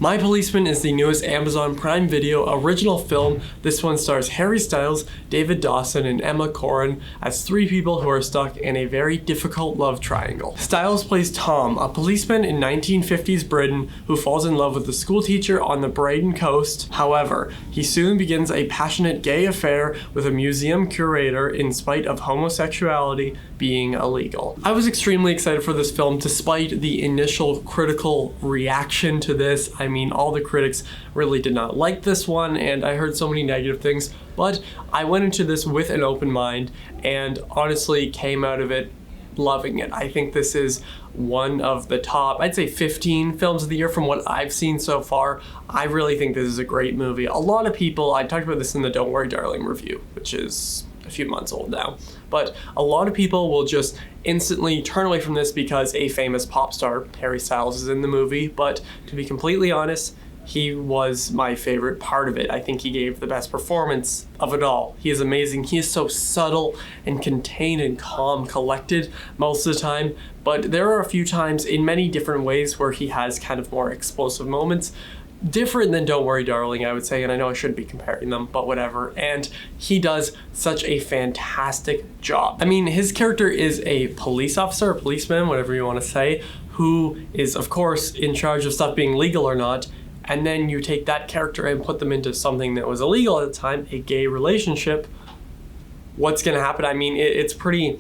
My Policeman is the newest Amazon Prime Video original film. This one stars Harry Styles, David Dawson, and Emma Corrin as three people who are stuck in a very difficult love triangle. Styles plays Tom, a policeman in 1950s Britain who falls in love with a schoolteacher on the Braden coast. However, he soon begins a passionate gay affair with a museum curator in spite of homosexuality being illegal. I was extremely excited for this film despite the initial critical reaction to this. I mean, all the critics really did not like this one, and I heard so many negative things, but I went into this with an open mind and honestly came out of it loving it. I think this is one of the top, I'd say 15 films of the year from what I've seen so far. I really think this is a great movie. A lot of people, I talked about this in the Don't Worry Darling review, which is a few months old now, but a lot of people will just instantly turn away from this because a famous pop star, Harry Styles, is in the movie. But to be completely honest, he was my favorite part of it. I think he gave the best performance of it all. He is amazing. He is so subtle and contained and calm, collected most of the time, but there are a few times in many different ways where he has kind of more explosive moments. Different than Don't Worry Darling, I would say, and I know I shouldn't be comparing them, but whatever. And he does such a fantastic job. I mean, his character is a police officer, a policeman, whatever you want to say, who is, of course, in charge of stuff being legal or not. And then you take that character and put them into something that was illegal at the time, a gay relationship. What's going to happen? I mean, it's pretty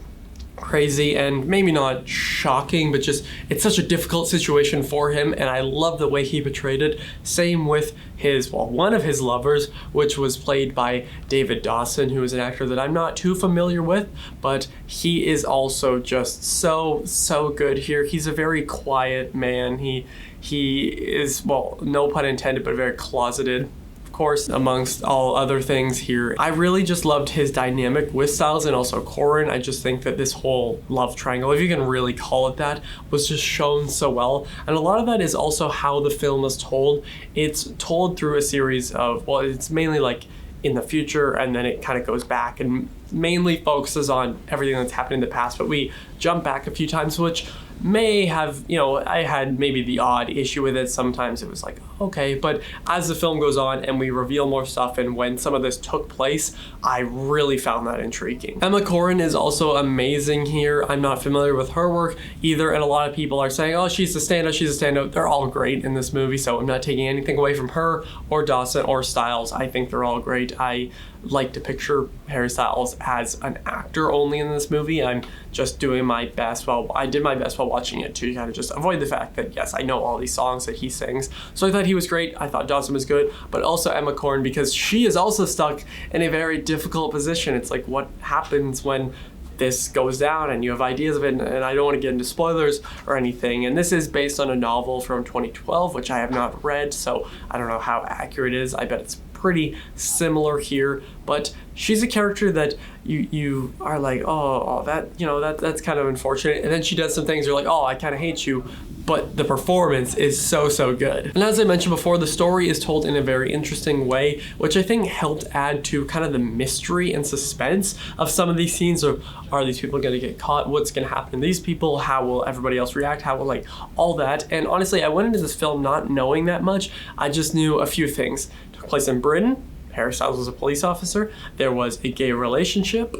crazy and maybe not shocking, but just it's such a difficult situation for him, and I love the way he portrayed it. Same with his, well, one of his lovers, which was played by David Dawson, who is an actor that I'm not too familiar with, but he is also just so good here. He's a very quiet man. He is, well, no pun intended, but very closeted, course, amongst all other things here. I really just loved his dynamic with Styles and also Corrin. I just think that this whole love triangle, if you can really call it that, was just shown so well. And a lot of that is also how the film is told. It's told through a series of, well, it's mainly like in the future, and then it kind of goes back and mainly focuses on everything that's happened in the past, but we jump back a few times, which may have, you know, I had maybe the odd issue with it. Sometimes it was like, okay, but as the film goes on and we reveal more stuff and when some of this took place, I really found that intriguing. Emma Corrin is also amazing here. I'm not familiar with her work either, and a lot of people are saying, oh, she's a standout, she's a standout. They're all great in this movie, so I'm not taking anything away from her or Dawson or Styles. I think they're all great. I like to picture Harry Styles as an actor only in this movie. I'm just doing my best. Well, I did my best while watching it to kind of just avoid the fact that, yes, I know all these songs that he sings. So I thought he was great. I thought Dawson was good, but also Emma Corrin, because she is also stuck in a very difficult position. It's like, what happens when this goes down and you have ideas of it, and I don't want to get into spoilers or anything. And this is based on a novel from 2012, which I have not read, so I don't know how accurate it is. I bet it's pretty similar here, but she's a character that you are like, oh, that, you know, that's kind of unfortunate, and then she does some things you're like, oh, I kind of hate you, but the performance is so good. And as I mentioned before, the story is told in a very interesting way, which I think helped add to kind of the mystery and suspense of some of these scenes of, are these people going to get caught? What's going to happen to these people? How will everybody else react? How will, like, all that? And honestly, I went into this film not knowing that much. I just knew a few things. It took place in Britain. Harry Styles was a police officer. There was a gay relationship.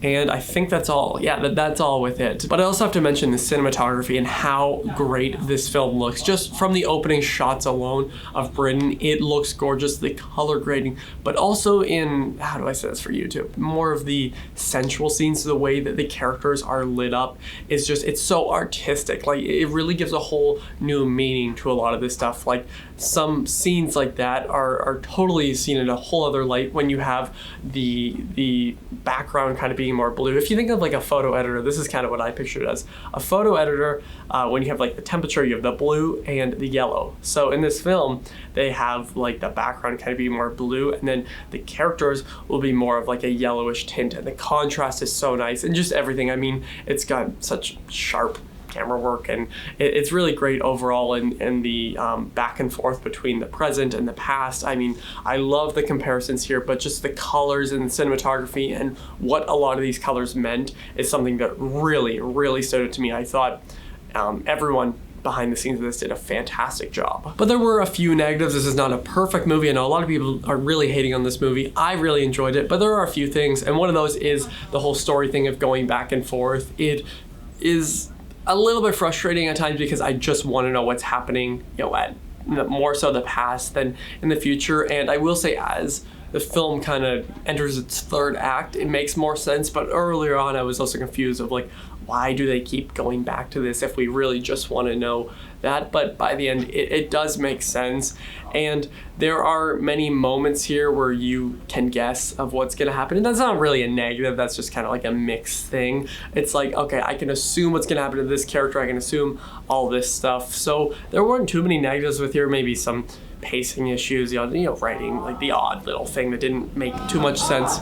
And I think that's all. Yeah, that's all with it. But I also have to mention the cinematography and how great this film looks. Just from the opening shots alone of Britain, it looks gorgeous. The color grading, but also in, how do I say this for YouTube? More of the sensual scenes, the way that the characters are lit up is just, it's so artistic. Like, it really gives a whole new meaning to a lot of this stuff. Like, some scenes like that are totally seen in a whole other light when you have the background kind of being more blue. If you think of like a photo editor, this is kind of what I pictured as a photo editor. When you have like the temperature, you have the blue and the yellow. So in this film, they have like the background kind of be more blue, and then the characters will be more of like a yellowish tint, and the contrast is so nice, and just everything. I mean, it's got such sharp camera work, and it's really great overall, and the back and forth between the present and the past. I mean, I love the comparisons here, but just the colors and the cinematography and what a lot of these colors meant is something that really stood out to me. I thought everyone behind the scenes of this did a fantastic job. But there were a few negatives. This is not a perfect movie. I know a lot of people are really hating on this movie. I really enjoyed it, but there are a few things, and one of those is the whole story thing of going back and forth. It is a little bit frustrating at times because I just want to know what's happening, you know, at more so the past than in the future. And I will say, as the film kind of enters its third act, it makes more sense. But earlier on, I was also confused of like, why do they keep going back to this if we really just want to know that? But by the end, it does make sense. And there are many moments here where you can guess of what's going to happen. And that's not really a negative. That's just kind of like a mixed thing. It's like, okay, I can assume what's going to happen to this character. I can assume all this stuff. So there weren't too many negatives with here. Maybe some pacing issues, you know, writing, like the odd little thing that didn't make too much sense.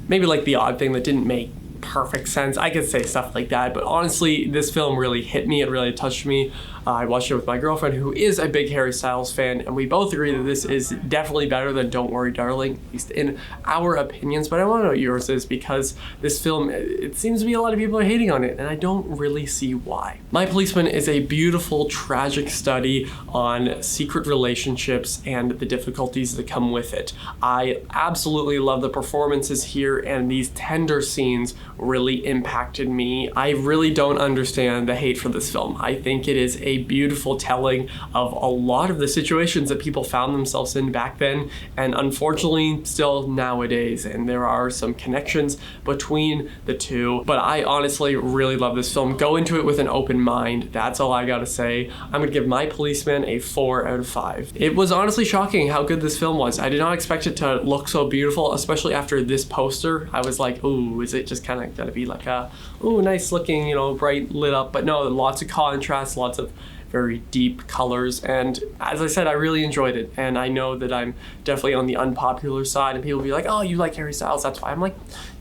Maybe like the odd thing that didn't make perfect sense. I could say stuff like that, but honestly, this film really hit me. It really touched me. I watched it with my girlfriend, who is a big Harry Styles fan, and we both agree that this is definitely better than Don't Worry Darling, at least in our opinions. But I want to know what yours is, because this film, it seems to be a lot of people are hating on it, and I don't really see why. My Policeman is a beautiful, tragic study on secret relationships and the difficulties that come with it. I absolutely love the performances here, and these tender scenes really impacted me. I really don't understand the hate for this film. I think it is a beautiful telling of a lot of the situations that people found themselves in back then, and unfortunately still nowadays. And there are some connections between the two, but I honestly really love this film. Go into it with an open mind. That's all I gotta say. I'm gonna give My Policeman a 4 out of 5. It was honestly shocking how good this film was. I did not expect it to look so beautiful, especially after this poster. I was like, ooh, is it just kind of gonna be like a, ooh, nice looking, you know, bright lit up? But no, lots of contrast, lots of very deep colors, and as I said, I really enjoyed it. And I know that I'm definitely on the unpopular side, and people will be like, oh, you like Harry Styles, that's why. I'm like,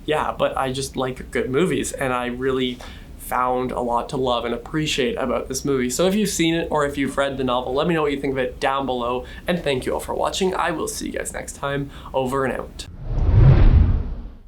yeah, but I just like good movies, and I really found a lot to love and appreciate about this movie. So if you've seen it or if you've read the novel, let me know what you think of it down below, and thank you all for watching. I will see you guys next time. Over and out.